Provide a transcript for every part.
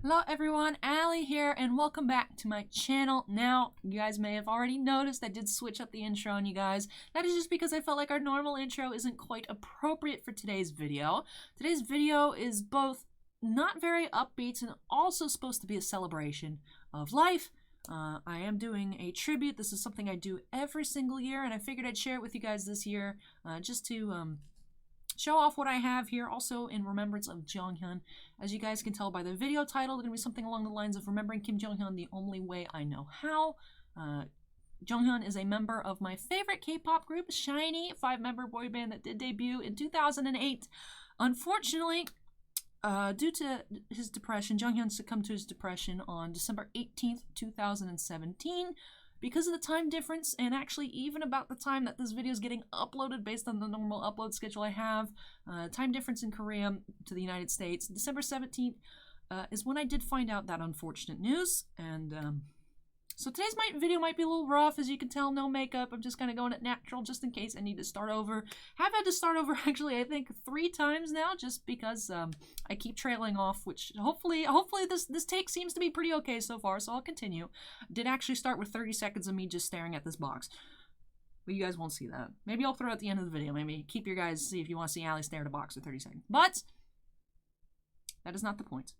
Hello everyone, Allie here, and welcome back to my channel. Now, you guys may have already noticed I did switch up the intro on you guys. That is just because I felt like our normal intro isn't quite appropriate for today's video. Today's video is both not very upbeat and also supposed to be a celebration of life. I am doing a tribute. This is something I do every single year, and I figured I'd share it with you guys this year just to show off what I have here, also in remembrance of Jonghyun. As you guys can tell by the video title, it's going to be something along the lines of Remembering Kim Jonghyun the Only Way I Know How. Jonghyun is a member of my favorite K-pop group, SHINee, a 5-member boy band that did debut in 2008. Unfortunately, due to his depression, Jonghyun succumbed to his depression on December 18th, 2017. Because of the time difference, and actually even about the time that this video is getting uploaded based on the normal upload schedule I have, time difference in Korea to the United States, December 17th is when I did find out that unfortunate news, and so today's video might be a little rough. As you can tell, no makeup. I'm just kind of going it natural just in case I need to start over. Have had to start over actually, I think 3 times now, just because I keep trailing off, which hopefully this take seems to be pretty okay so far, so I'll continue. Did actually start with 30 seconds of me just staring at this box. But you guys won't see that. Maybe I'll throw it at the end of the video. Maybe keep your guys, see if you want to see Allie stare at a box for 30 seconds. But that is not the point.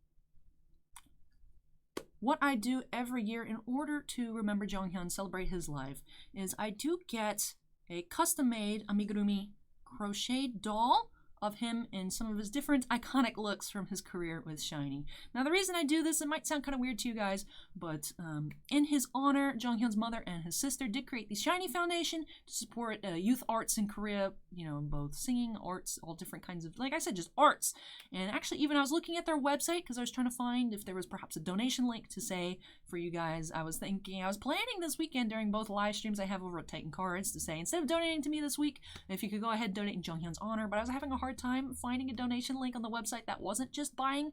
What I do every year in order to remember Jonghyun, celebrate his life, is I do get a custom-made amigurumi crochet doll of him in some of his different iconic looks from his career with SHINee. Now, the reason I do this, it might sound kind of weird to you guys, but in his honor, Jonghyun's mother and his sister did create the SHINee Foundation to support youth arts in Korea, you know, both singing, arts, all different kinds of, like I said, just arts. And actually, even I was looking at their website because I was trying to find if there was perhaps a donation link to say for you guys. I was planning this weekend during both live streams I have over at Titan Cards to say, instead of donating to me this week, if you could go ahead and donate in Jonghyun's honor, but I was having a hard time finding a donation link on the website that wasn't just buying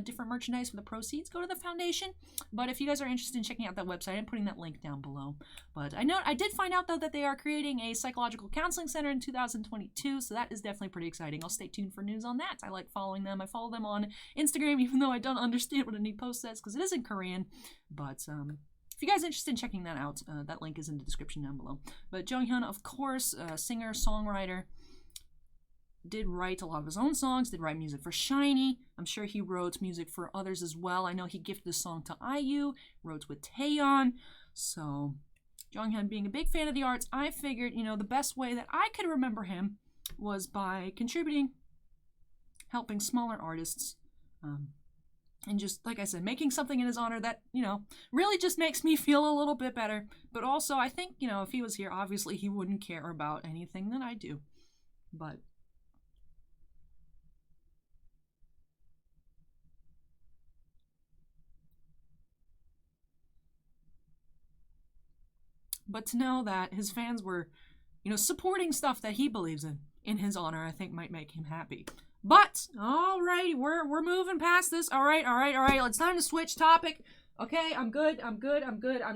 different merchandise for the proceeds go to the foundation. But if you guys are interested in checking out that website, I'm putting that link down below. But I did find out though that they are creating a psychological counseling center in 2022, so that is definitely pretty exciting. I'll stay tuned for news on that. I like following them. I follow them on Instagram, even though I don't understand what any post says because it is in Korean. But if you guys are interested in checking that out, that link is in the description down below. But Jonghyun, of course, singer, songwriter, did write a lot of his own songs, did write music for SHINee. I'm sure he wrote music for others as well. I know he gifted the song to IU, wrote with Taeyeon. So, Jonghyun being a big fan of the arts, I figured, you know, the best way that I could remember him was by contributing, helping smaller artists, and just, like I said, making something in his honor that, you know, really just makes me feel a little bit better. But also, I think, you know, if he was here, obviously he wouldn't care about anything that I do. But to know that his fans were, you know, supporting stuff that he believes in his honor, I think might make him happy. But, alright, we're moving past this. Alright, it's time to switch topic. Okay, I'm good, I'm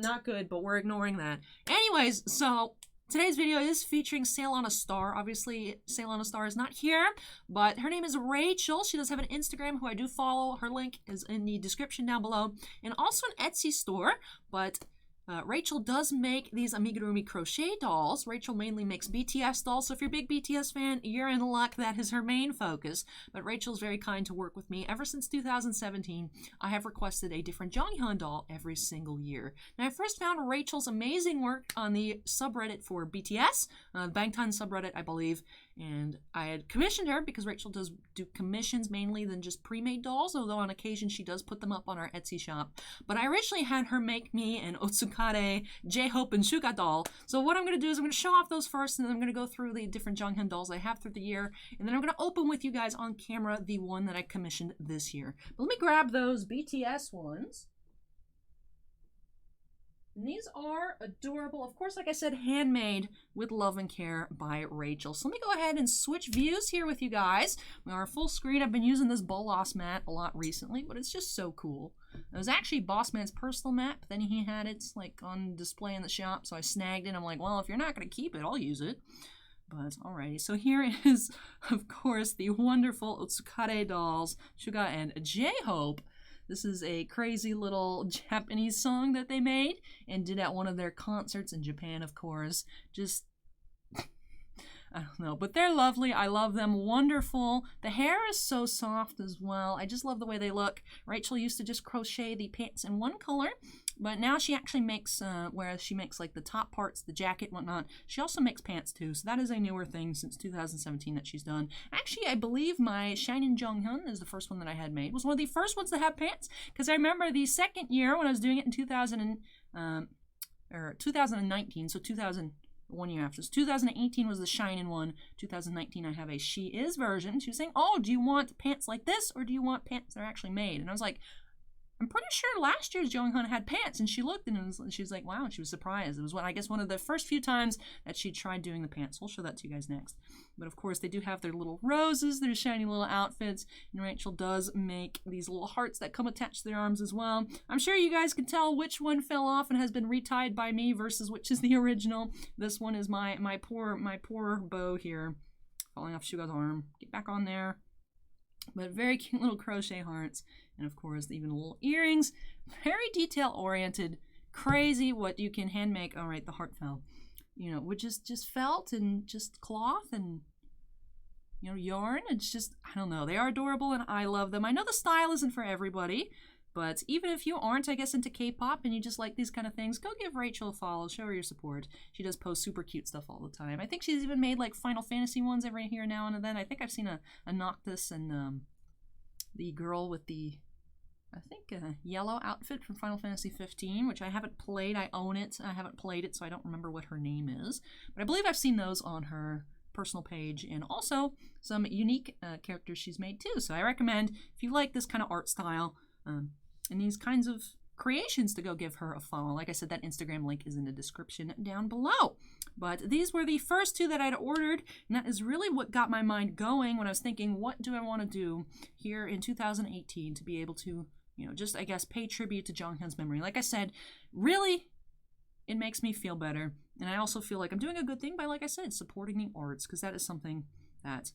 not good, but we're ignoring that. Anyways, so today's video is featuring SAILONASTAR. Obviously, SAILONASTAR is not here, but her name is Rachel. She does have an Instagram who I do follow. Her link is in the description down below. And also an Etsy store, but Rachel does make these amigurumi crochet dolls. Rachel mainly makes BTS dolls, so if you're a big BTS fan, you're in luck. That is her main focus. But Rachel's very kind to work with me. Ever since 2017, I have requested a different Jonghyun doll every single year. Now, I first found Rachel's amazing work on the subreddit for BTS, Bangtan subreddit, I believe, and I had commissioned her because Rachel does do commissions mainly than just pre-made dolls, although on occasion she does put them up on our Etsy shop. But I originally had her make me an Otsukare, J-Hope, and Suga doll. So what I'm going to do is I'm going to show off those first, and then I'm going to go through the different Jonghyun dolls I have through the year, and then I'm going to open with you guys on camera the one that I commissioned this year. But let me grab those BTS ones. And these are adorable. Of course, like I said, handmade with love and care by Rachel. So let me go ahead and switch views here with you guys. We are full screen. I've been using this Bolos mat a lot recently, but it's just so cool. It was actually Boss Man's personal mat, but then he had it like on display in the shop, so I snagged it. I'm like, well, if you're not going to keep it, I'll use it. But alrighty, so here is, of course, the wonderful Otsukare dolls, Suga and J-Hope. This is a crazy little Japanese song that they made and did at one of their concerts in Japan, of course. Just, I don't know, but they're lovely. I love them. Wonderful. The hair is so soft as well. I just love the way they look. Rachel used to just crochet the pants in one color, but now she actually makes, whereas she makes like the top parts, the jacket, whatnot, she also makes pants too. So that is a newer thing since 2017 that she's done. Actually, I believe my SHINee Jonghyun is the first one that I had made. Was one of the first ones to have pants, because I remember the second year when I was doing it in 2019, so 1 year after. So 2018 was the SHINee one. 2019 I have a She Is version. She was saying, oh, do you want pants like this, or do you want pants that are actually made? And I was like, I'm pretty sure last year's Jonghyun had pants, and she looked and she was like, wow, and she was surprised. It was, I guess, one of the first few times that she tried doing the pants. We'll show that to you guys next. But of course, they do have their little roses, their shiny little outfits, and Rachel does make these little hearts that come attached to their arms as well. I'm sure you guys can tell which one fell off and has been retied by me versus which is the original. This one is my poor bow here, falling off Suga's arm. Get back on there. But very cute little crochet hearts, and of course even little earrings. Very detail oriented, crazy what you can hand make. All right, the heart fell. You know, which is just felt and just cloth and, you know, yarn. It's just, I don't know, they are adorable and I love them. I know the style isn't for everybody, but even if you aren't, I guess, into K-pop and you just like these kind of things, go give Rachel a follow, show her your support. She does post super cute stuff all the time. I think she's even made like Final Fantasy ones every here now and then. I think I've seen a Noctis and the girl with the, I think, yellow outfit from Final Fantasy 15, which I haven't played. I own it. I haven't played it, so I don't remember what her name is. But I believe I've seen those on her personal page, and also some unique characters she's made too. So I recommend, if you like this kind of art style, and these kinds of creations, to go give her a follow. Like I said, that Instagram link is in the description down below. But these were the first two that I'd ordered, and that is really what got my mind going when I was thinking, what do I want to do here in 2018 to be able to, you know, just, I guess, pay tribute to Jonghyun's memory. Like I said, really, it makes me feel better. And I also feel like I'm doing a good thing by, like I said, supporting the arts, because that is something that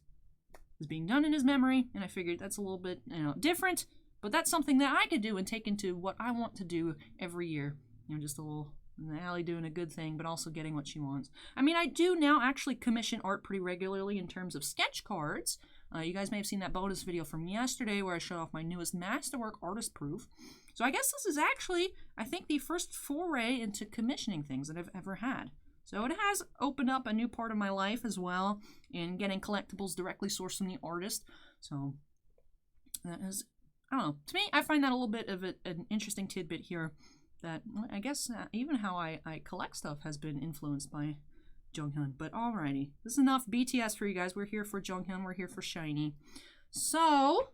is being done in his memory, and I figured that's a little bit, you know, different. But that's something that I could do and take into what I want to do every year. You know, just a little Allie doing a good thing, but also getting what she wants. I mean, I do now actually commission art pretty regularly in terms of sketch cards. You guys may have seen that bonus video from yesterday where I showed off my newest masterwork, Artist Proof. So I guess this is actually, I think, the first foray into commissioning things that I've ever had. So it has opened up a new part of my life as well in getting collectibles directly sourced from the artist. So that is, I don't know. To me, I find that a little bit of an interesting tidbit here, that I guess even how I collect stuff has been influenced by Jonghyun. But alrighty, this is enough BTS for you guys. We're here for Jonghyun. We're here for SHINee. So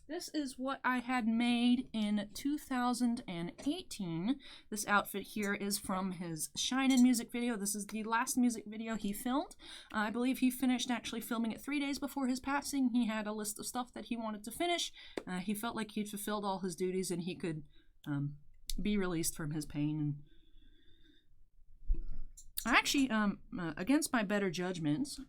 this is what I had made in 2018. This outfit here is from his SHINee music video. This is the last music video he filmed. I believe he finished actually filming it 3 days before his passing. He had a list of stuff that he wanted to finish. He felt like he'd fulfilled all his duties and he could be released from his pain. And I actually, against my better judgments,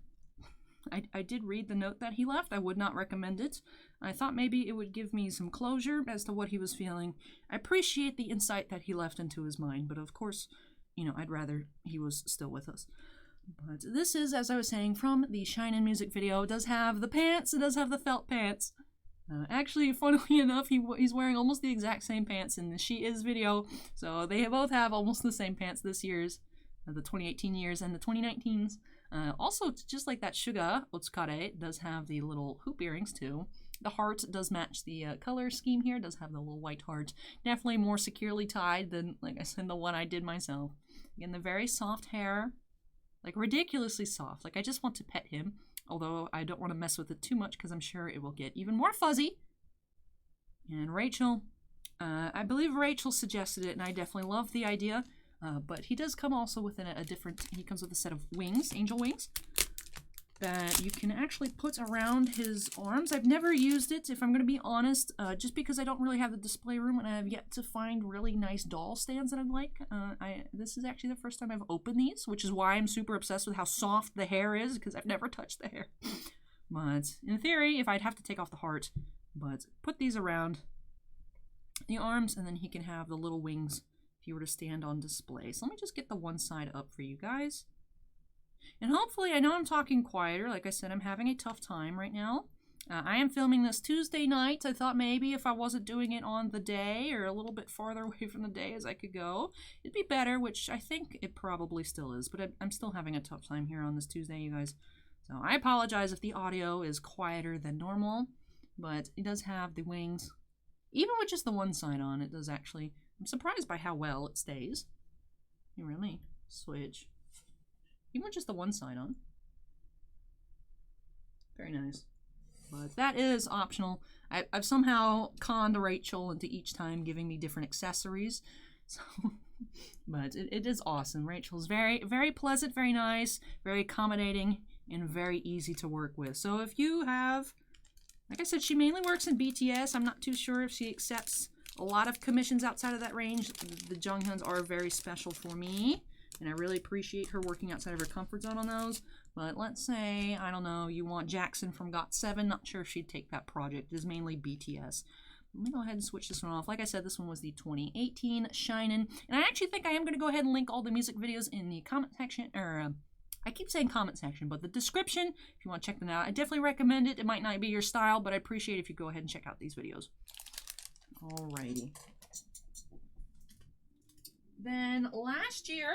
I did read the note that he left. I would not recommend it. I thought maybe it would give me some closure as to what he was feeling. I appreciate the insight that he left into his mind, but of course, you know, I'd rather he was still with us. But this is, as I was saying, from the SHINee music video. It does have the pants. It does have the felt pants. Actually, funnily enough, he's wearing almost the exact same pants in the She Is video. So they both have almost the same pants this year's, the 2018 years and the 2019s. Also, just like that Suga Otsukare does have the little hoop earrings too. The heart does match the color scheme here. It does have the little white heart. Definitely more securely tied than, like I said, the one I did myself. Again, the very soft hair. Like, ridiculously soft. Like, I just want to pet him. Although, I don't want to mess with it too much because I'm sure it will get even more fuzzy. And Rachel, I believe Rachel suggested it, and I definitely love the idea. But he does come also with a different, he comes with a set of wings, angel wings, that you can actually put around his arms. I've never used it, if I'm going to be honest, just because I don't really have the display room and I have yet to find really nice doll stands that I'd like. This is actually the first time I've opened these, which is why I'm super obsessed with how soft the hair is, because I've never touched the hair. But in theory, if I'd have to take off the heart, but put these around the arms, and then he can have the little wings if you were to stand on display. So let me just get the one side up for you guys. And hopefully, I know I'm talking quieter. Like I said, I'm having a tough time right now. I am filming this Tuesday night. I thought maybe if I wasn't doing it on the day or a little bit farther away from the day as I could go, it'd be better, which I think it probably still is. But I'm still having a tough time here on this Tuesday, you guys. So I apologize if the audio is quieter than normal, but it does have the wings. Even with just the one side on, it does actually. I'm surprised by how well it stays. You really switch. Even with just the one side on. Very nice. But that is optional. I've somehow conned Rachel into each time giving me different accessories. So, but it is awesome. Rachel's very, very pleasant, very nice, very accommodating, and very easy to work with. So if you have, like I said, she mainly works in BTS. I'm not too sure if she accepts a lot of commissions outside of that range. The Jonghyuns are very special for me, and I really appreciate her working outside of her comfort zone on those. But let's say, I don't know, you want Jackson from GOT7. Not sure if she'd take that project. It is mainly BTS. Let me go ahead and switch this one off. Like I said, this one was the 2018 SHINee. And I actually think I am going to go ahead and link all the music videos in the comment section. Or, I keep saying comment section, but the description, if you want to check them out. I definitely recommend it. It might not be your style, but I appreciate if you go ahead and check out these videos. Alrighty. Then last year,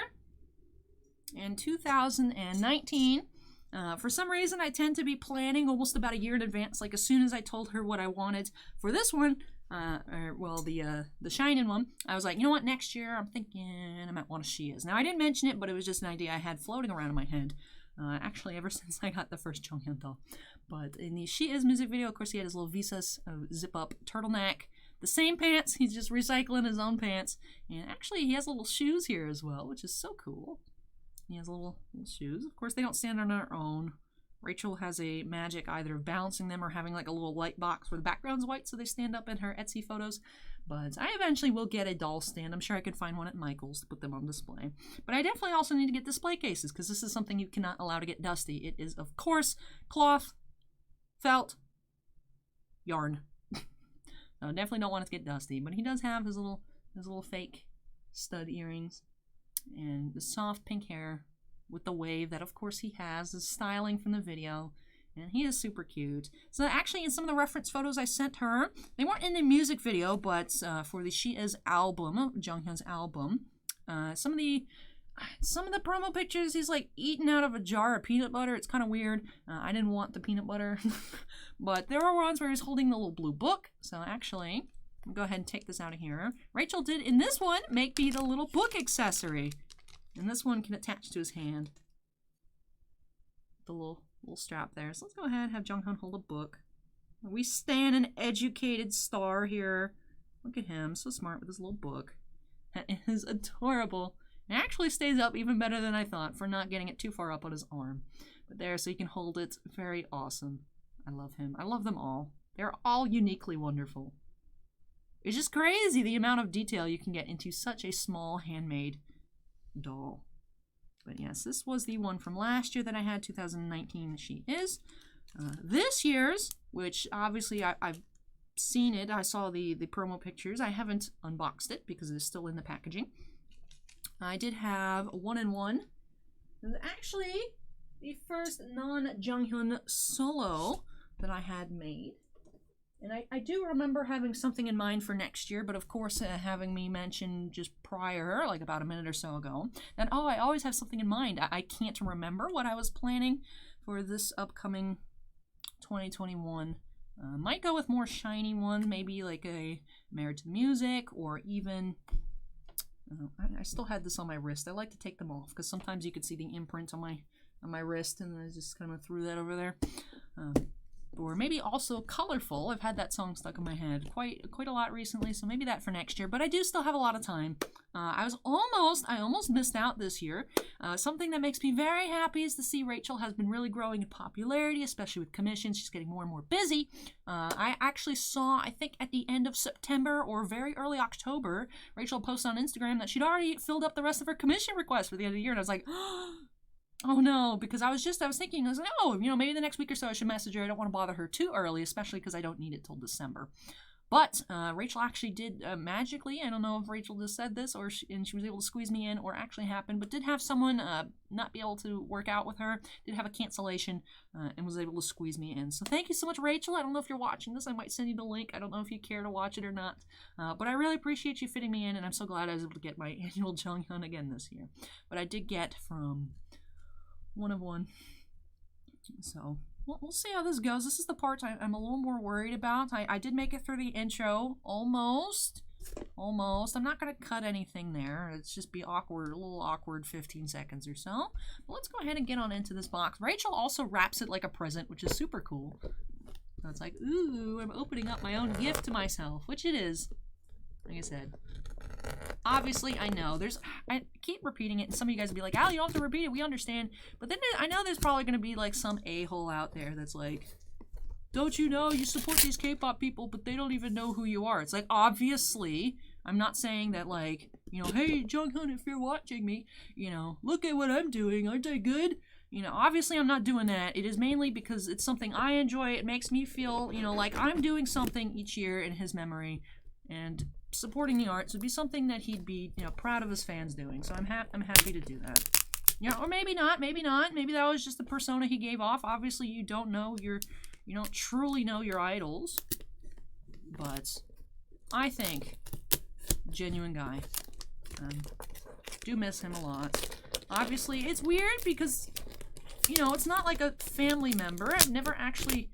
in 2019, for some reason I tend to be planning almost about a year in advance. Like as soon as I told her what I wanted for this one, the SHINee one, I was like, you know what, next year I'm thinking I might want a She Is. Now I didn't mention it, but it was just an idea I had floating around in my head, actually ever since I got the first Jonghyun doll. But in the She Is music video, of course, he had his little Visas zip-up turtleneck. The same pants, he's just recycling his own pants. And actually, he has little shoes here as well, which is so cool. He has little shoes. Of course, they don't stand on their own. Rachel has a magic either of balancing them or having like a little light box where the background's white so they stand up in her Etsy photos. But I eventually will get a doll stand. I'm sure I could find one at Michael's to put them on display. But I definitely also need to get display cases because this is something you cannot allow to get dusty. It is, of course, cloth, felt, yarn. So I definitely don't want it to get dusty. But he does have his little fake stud earrings. And the soft pink hair with the wave that of course he has, is styling from the video, and he is super cute. So actually in some of the reference photos I sent her, they weren't in the music video, but for the She Is album, Jonghyun's album, some of the promo pictures, he's like eating out of a jar of peanut butter. It's kind of weird. I didn't want the peanut butter, but there were ones where he's holding the little blue book. So actually, I'll go ahead and take this out of here. Rachel did, in this one, make me the little book accessory. And this one can attach to his hand. The little strap there. So let's go ahead and have Jonghyun hold a book. We stand an educated star here. Look at him, so smart with his little book. That is adorable. It actually stays up even better than I thought for not getting it too far up on his arm. But there, so he can hold it. Very awesome. I love him. I love them all. They're all uniquely wonderful. It's just crazy the amount of detail you can get into such a small handmade doll. But yes, this was the one from last year that I had, 2019. She Is. This year's, which obviously I've seen it. I saw the promo pictures. I haven't unboxed it because it is still in the packaging. I did have a 1-in-1. It was actually the first non-Jonghyun solo that I had made. And I do remember having something in mind for next year, but of course having me mention just prior, like about a minute or so ago, that, oh, I always have something in mind. I can't remember what I was planning for this upcoming 2021. Might go with more SHINee ones, maybe like a Married to the Music, or even, I still had this on my wrist. I like to take them off, because sometimes you could see the imprint on my wrist, and I just kind of threw that over there. Or maybe also colorful. I've had that song stuck in my head quite a lot recently, so maybe that for next year. But I do still have a lot of time. I almost missed out this year. Something that makes me very happy is to see Rachel has been really growing in popularity, especially with commissions. She's getting more and more busy. I actually saw, I think at the end of September or very early October, Rachel posted on Instagram that she'd already filled up the rest of her commission requests for the end of the year, and I was like, Oh no, because I was thinking, I was like, oh, maybe the next week or so I should message her. I don't want to bother her too early, especially because I don't need it till December. But Rachel actually did magically, I don't know if Rachel just said this and she was able to squeeze me in or actually happened, but did have someone not be able to work out with her, did have a cancellation, and was able to squeeze me in. So thank you so much, Rachel. I don't know if you're watching this. I might send you the link. I don't know if you care to watch it or not. But I really appreciate you fitting me in, and I'm so glad I was able to get my annual Jonghyun again this year. But I did get from 1 of 1. So we'll see how this goes. This is the part I'm a little more worried about. I did make it through the intro, almost. I'm not going to cut anything there. It's just be awkward, a little awkward 15 seconds or so. But let's go ahead and get on into this box. Rachel also wraps it like a present, which is super cool. So it's like, ooh, I'm opening up my own gift to myself, which it is. Like I said. Obviously, I know I keep repeating it, and some of you guys will be like, Al, you don't have to repeat it, we understand. But then I know there's probably going to be like some a-hole out there that's like, don't you know, you support these K-pop people, but they don't even know who you are. It's like, obviously, I'm not saying that like, hey, Jonghyun, if you're watching me, look at what I'm doing, aren't I good? Obviously I'm not doing that. It is mainly because it's something I enjoy. It makes me feel, like I'm doing something each year in his memory, and supporting the arts would be something that he'd be, proud of his fans doing. So I'm happy to do that. Or maybe not. Maybe that was just the persona he gave off. Obviously, you don't truly know your idols. But I think genuine guy. Do miss him a lot. Obviously, it's weird because, it's not like a family member. I've never actually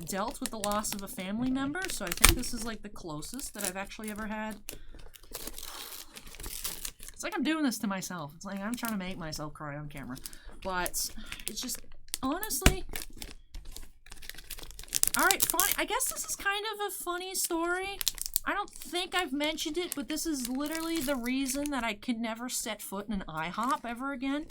dealt with the loss of a family member, so I think this is like the closest that I've actually ever had. It's like I'm doing this to myself. It's like I'm trying to make myself cry on camera. But it's just, honestly, alright, fine. I guess this is kind of a funny story. I don't think I've mentioned it, but this is literally the reason that I could never set foot in an IHOP ever again.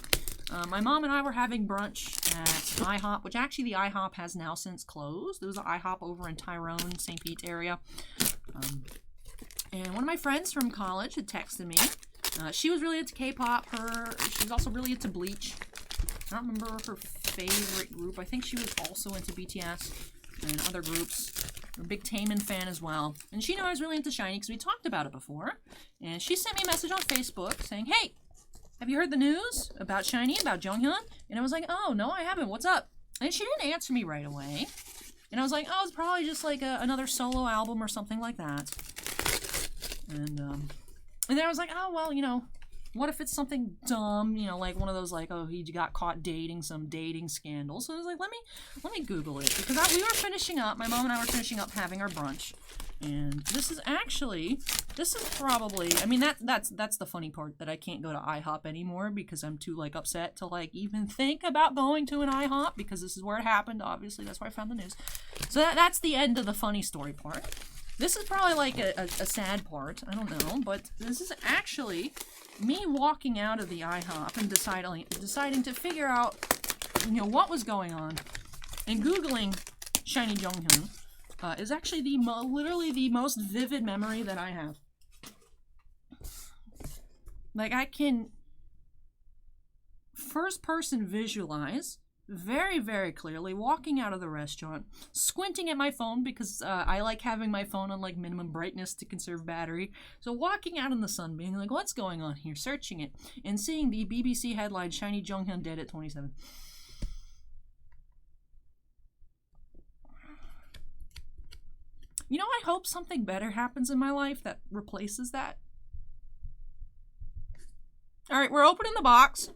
My mom and I were having brunch at IHOP, which actually the IHOP has now since closed. There was an IHOP over in Tyrone, St. Pete area. And one of my friends from college had texted me. She was really into K-pop. She was also really into Bleach. I don't remember her favorite group. I think she was also into BTS and other groups. I'm a big Taemin fan as well. And she knew I was really into SHINee because we talked about it before. And she sent me a message on Facebook saying, hey, have you heard the news about SHINee, about Jonghyun? And I was like, oh, no, I haven't. What's up? And she didn't answer me right away. And I was like, oh, it's probably just like another solo album or something like that. And then I was like, oh, well, what if it's something dumb, like one of those, like, oh, he got caught dating some dating scandal. So I was like, let me Google it. Because my mom and I were finishing up having our brunch. And this is probably, I mean, that's the funny part, that I can't go to IHOP anymore because I'm too, like, upset to, like, even think about going to an IHOP because this is where it happened, obviously. That's where I found the news. So that's the end of the funny story part. This is probably, like, a sad part. I don't know. But this is actually me walking out of the IHOP and deciding to figure out, what was going on. And Googling SHINee Jonghyun is actually literally the most vivid memory that I have. Like, I can first-person visualize very, very clearly walking out of the restaurant, squinting at my phone because I like having my phone on, like, minimum brightness to conserve battery. So walking out in the sun, being like, what's going on here? Searching it, and seeing the BBC headline, SHINee Jonghyun dead at 27. I hope something better happens in my life that replaces that. Alright, we're opening the box.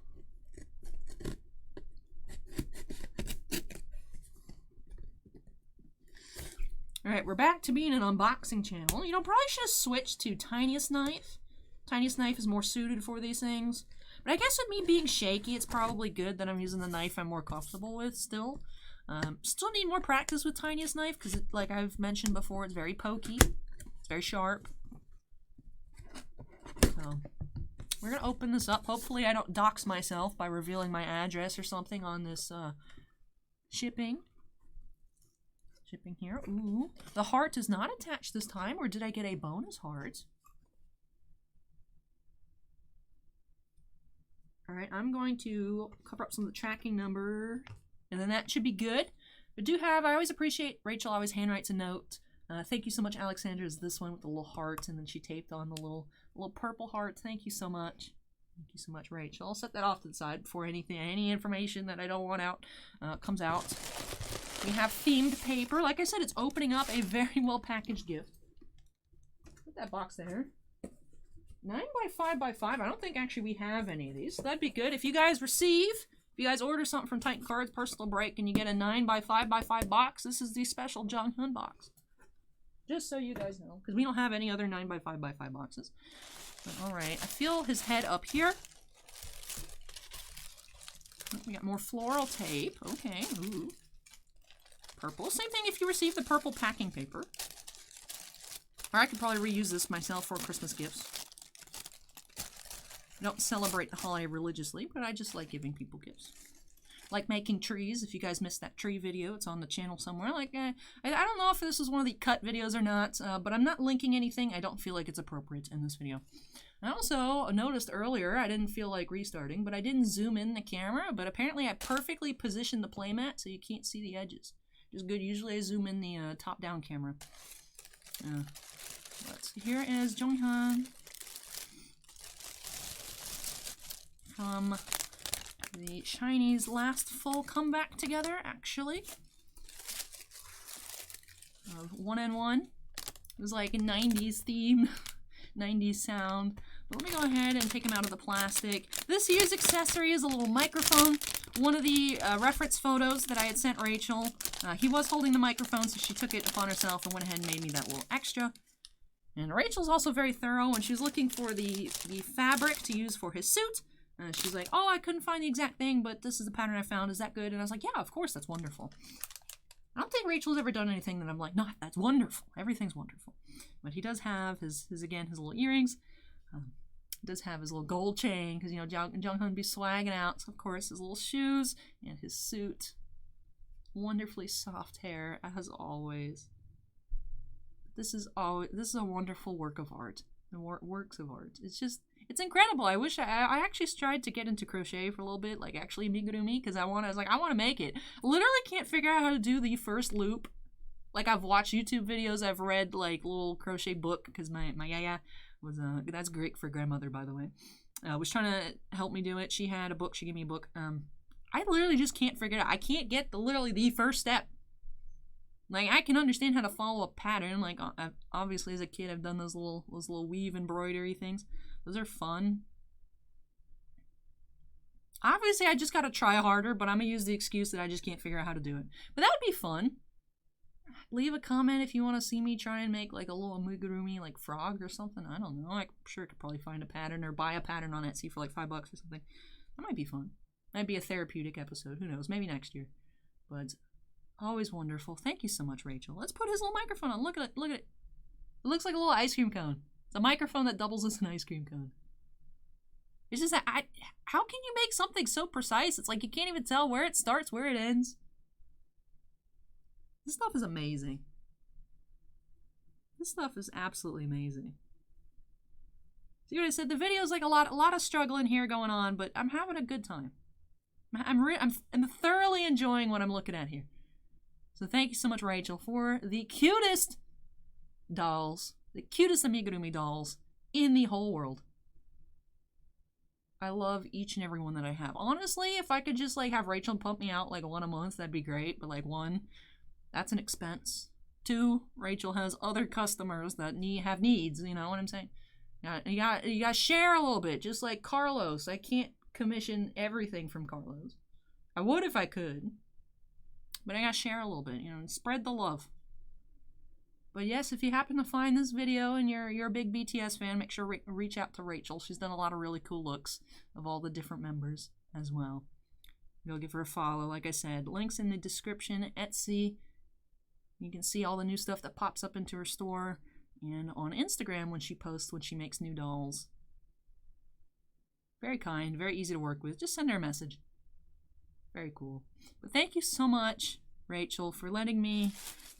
Alright, we're back to being an unboxing channel. Probably should have switched to Tiniest Knife. Tiniest Knife is more suited for these things. But I guess with me being shaky, it's probably good that I'm using the knife I'm more comfortable with still. Still need more practice with Tiniest Knife because, like I've mentioned before, it's very pokey. It's very sharp. So, we're going to open this up. Hopefully I don't dox myself by revealing my address or something on this shipping. Shipping here. Ooh. The heart is not attached this time, or did I get a bonus heart? Alright, I'm going to cover up some of the tracking number, and then that should be good. I always appreciate, Rachel always handwrites a note. Thank you so much, Alexandra, is this one with the little heart, and then she taped on the little purple heart. Thank you so much. Thank you so much, Rachel. I'll set that off to the side before any information that I don't want out comes out. We have themed paper. Like I said, it's opening up a very well-packaged gift. Put that box there. 9x5x5. I don't think actually we have any of these. So that'd be good. If you guys order something from Titan Cards Personal Break and you get a 9x5x5 box, this is the special Jonghyun box. Just so you guys know, because we don't have any other 9x5x5 boxes. Alright, I feel his head up here. Oh, we got more floral tape. Okay, ooh. Purple. Same thing if you receive the purple packing paper. Or I could probably reuse this myself for Christmas gifts. I don't celebrate the holiday religiously, but I just like giving people gifts. Like making trees. If you guys missed that tree video, it's on the channel somewhere. Like, I don't know if this is one of the cut videos or not, but I'm not linking anything. I don't feel like it's appropriate in this video. I also noticed earlier, I didn't feel like restarting, but I didn't zoom in the camera, but apparently I perfectly positioned the playmat so you can't see the edges. Which is good. Usually I zoom in the top-down camera. Here is Jonghyun from the SHINee's last full comeback together, actually. 1N1. It was like a 90s theme, 90s sound. But let me go ahead and take him out of the plastic. This year's accessory is a little microphone. One of the reference photos that I had sent Rachel, he was holding the microphone, so she took it upon herself and went ahead and made me that little extra. And Rachel's also very thorough, and she was looking for the fabric to use for his suit. She's like, oh, I couldn't find the exact thing, but this is the pattern I found. Is that good? And I was like, yeah, of course, that's wonderful. I don't think Rachel's ever done anything that I'm like, no, that's wonderful. Everything's wonderful. But he does have his little earrings. He does have his little gold chain, because, you know, Jonghyun be swagging out. So, of course, his little shoes and his suit. Wonderfully soft hair, as always. This is a wonderful work of art. Works of art. It's incredible. I wish I actually tried to get into crochet for a little bit, like actually amigurumi, because I want to make it. Literally can't figure out how to do the first loop. Like, I've watched YouTube videos, I've read like little crochet book, because my yaya was that's great for grandmother, by the way. Was trying to help me do it. She had a book. She gave me a book. I literally just can't figure it out. I can't get literally the first step. Like, I can understand how to follow a pattern. Like, obviously, as a kid, I've done those little weave embroidery things. Those are fun. Obviously, I just gotta try harder, but I'm gonna use the excuse that I just can't figure out how to do it. But that would be fun. Leave a comment if you want to see me try and make, like, a little amigurumi, like, frog or something. I don't know. I'm sure I could probably find a pattern or buy a pattern on Etsy for, like, $5 or something. That might be fun. Might be a therapeutic episode. Who knows? Maybe next year. But always wonderful. Thank you so much, Rachel. Let's put his little microphone on. Look at it. Look at it. It looks like a little ice cream cone. It's a microphone that doubles as an ice cream cone. It's just that how can you make something so precise? It's like you can't even tell where it starts, where it ends. This stuff is amazing. This stuff is absolutely amazing. See what I said? The video's like a lot of struggling here going on, but I'm having a good time. I'm thoroughly enjoying what I'm looking at here. So thank you so much, Rachel, for the cutest dolls, the cutest amigurumi dolls in the whole world. I love each and every one that I have. Honestly, if I could just like have Rachel pump me out like one a month, that'd be great. But like one, that's an expense. Two, Rachel has other customers that have needs. You know what I'm saying? You got to share a little bit, just like Carlos. I can't commission everything from Carlos. I would if I could, but I got to share a little bit, you know, and spread the love. But yes, if you happen to find this video and you're a big BTS fan, make sure to reach out to Rachel. She's done a lot of really cool looks of all the different members as well. Go give her a follow. Like I said, links in the description. Etsy. You can see all the new stuff that pops up into her store. And on Instagram when she posts, when she makes new dolls. Very kind, very easy to work with. Just send her a message. Very cool. But thank you so much, Rachel, for letting me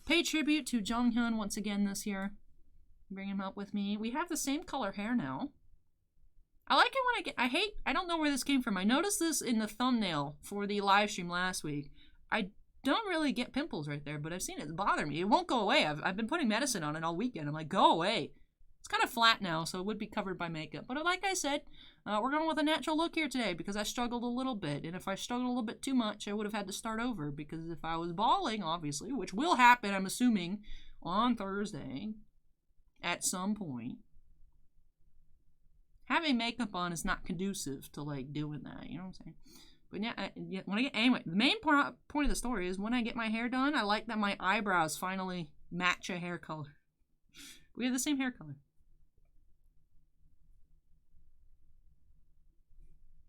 pay tribute to Jonghyun once again this year. Bring him up with me. We have the same color hair now. I like it when I don't know where this came from. I noticed this in the thumbnail for the live stream last week. I don't really get pimples right there, but I've seen it bother me. It won't go away. I've been putting medicine on it all weekend. I'm like, go away. It's kind of flat now, so it would be covered by makeup. But like I said, we're going with a natural look here today because I struggled a little bit. And if I struggled a little bit too much, I would have had to start over. Because if I was bawling, obviously, which will happen, I'm assuming, on Thursday at some point, having makeup on is not conducive to, like, doing that. You know what I'm saying? But yeah, anyway, the main point of the story is when I get my hair done, I like that my eyebrows finally match a hair color. We have the same hair color.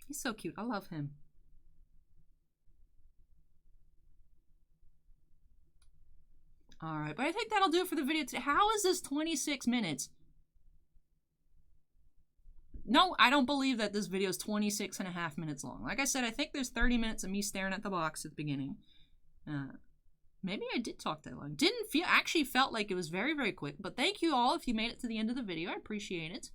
He's so cute. I love him. Alright, but I think that'll do it for the video today. How is this 26 minutes? No, I don't believe that this video is 26 and a half minutes long. Like I said, I think there's 30 minutes of me staring at the box at the beginning. Maybe I did talk that long. Actually felt like it was very, very quick. But thank you all if you made it to the end of the video. I appreciate it.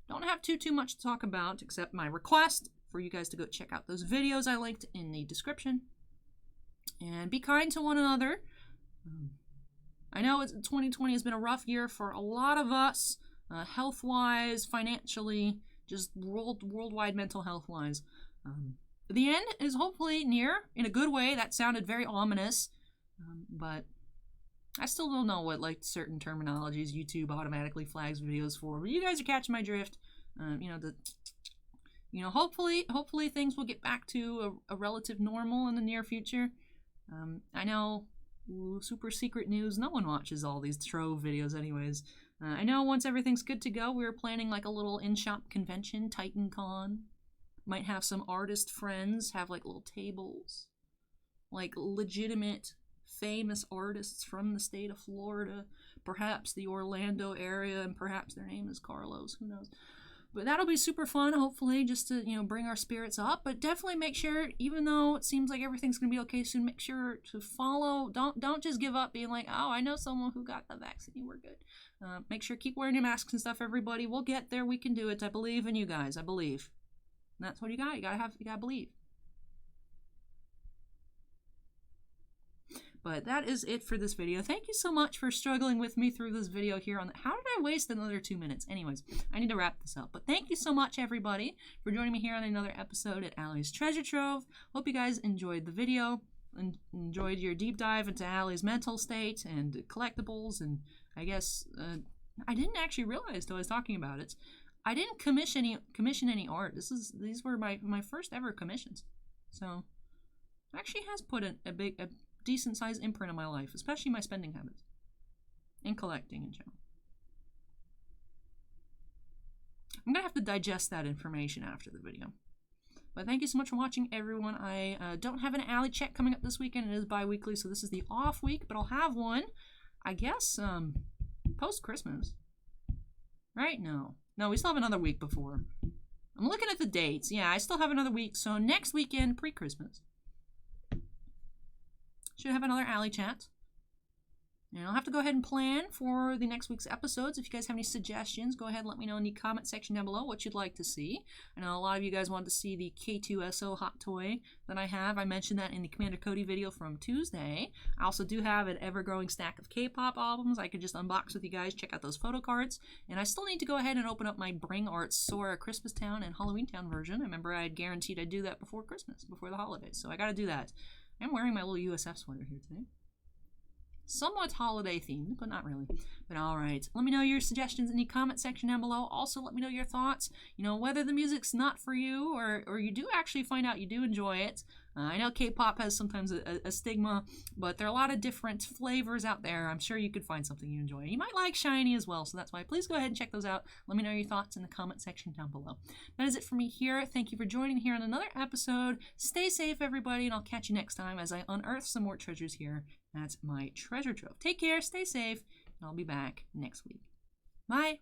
Don't have too much to talk about except my request for you guys to go check out those videos I linked in the description. And be kind to one another. I know 2020 has been a rough year for a lot of us. Health-wise, financially, just worldwide mental health-wise. The end is hopefully near, in a good way. That sounded very ominous, but I still don't know what, like, certain terminologies YouTube automatically flags videos for. But you guys are catching my drift. Hopefully things will get back to a relative normal in the near future. I know, super secret news, no one watches all these Trove videos anyways. I know once everything's good to go, we were planning like a little in-shop convention, TitanCon. Might have some artist friends, have like little tables. Like legitimate, famous artists from the state of Florida. Perhaps the Orlando area, and perhaps their name is Carlos, who knows. But that'll be super fun, hopefully, just to, bring our spirits up. But definitely make sure, even though it seems like everything's going to be okay soon, make sure to follow. Don't just give up being like, oh, I know someone who got the vaccine, we're good. Make sure keep wearing your masks and stuff, everybody. We'll get there. We can do it. I believe in you guys. I believe. And that's what you got. You gotta believe. But that is it for this video. Thank you so much for struggling with me through this video here on how did I waste another 2 minutes? Anyways, I need to wrap this up. But thank you so much, everybody, for joining me here on another episode at Allie's Treasure Trove. Hope you guys enjoyed the video and enjoyed your deep dive into Allie's mental state and collectibles. And I guess I didn't actually realize till I was talking about it. I didn't commission any art. These were my first ever commissions. So it actually has put a decent sized imprint on my life, especially my spending habits and collecting in general. I'm gonna have to digest that information after the video. But thank you so much for watching, everyone. I don't have an Allie check coming up this weekend. It is bi-weekly, so this is the off week, but I'll have one, I guess, post-Christmas. Right? No, we still have another week before. I'm looking at the dates. Yeah, I still have another week, so next weekend, pre-Christmas, should have another Allie chat. And I'll have to go ahead and plan for the next week's episodes. If you guys have any suggestions, go ahead and let me know in the comment section down below what you'd like to see. I know a lot of you guys wanted to see the K2SO hot toy that I have. I mentioned that in the Commander Cody video from Tuesday. I also do have an ever-growing stack of K-pop albums I could just unbox with you guys. Check out those photo cards. And I still need to go ahead and open up my Bring Art Sora Christmas Town and Halloween Town version. I remember I had guaranteed I'd do that before Christmas, before the holidays. So I gotta do that. I'm wearing my little USF sweater here today. Somewhat holiday themed, but not really. But alright, let me know your suggestions in the comment section down below. Also, let me know your thoughts. Whether the music's not for you, or you do actually find out you do enjoy it. I know K-pop has sometimes a stigma, but there are a lot of different flavors out there. I'm sure you could find something you enjoy. You might like SHINee as well, so that's why please go ahead and check those out. Let me know your thoughts in the comment section down below. That is it for me here. Thank you for joining here on another episode. Stay safe, everybody, and I'll catch you next time as I unearth some more treasures here at my treasure trove. Take care, stay safe, and I'll be back next week. Bye!